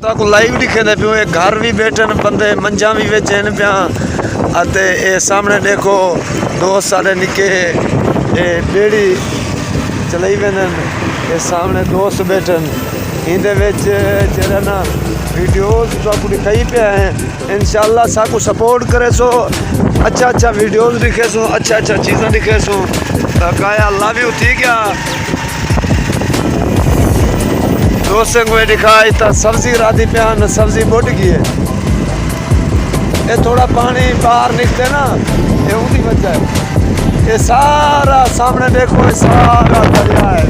ताको लाइव दिखेंदे पियो एक घर भी बैठन बंदे मंजा भी वेचन पिया अते ए सामने देखो दोस्त सारे निके ए बेड़ी चलाई वेंदन ए सामने दोस्त बैठन इंदे विच जेड़ा ना वीडियोस ताको दिखाई पिया है इंशाल्लाह साको सपोर्ट करे सो अच्छा वीडियोस दिखे सो अच्छा चीज़ें दिखे सो काया लव यू ठीक है दोस्तों को दिखाई तो सब्जी राधी प्यान सब्जी बुढ़ गई है ये थोड़ा पानी बाहर निकले ना ये उनकी वजह है ये सारा सामने देखो ये सारा दरिया है।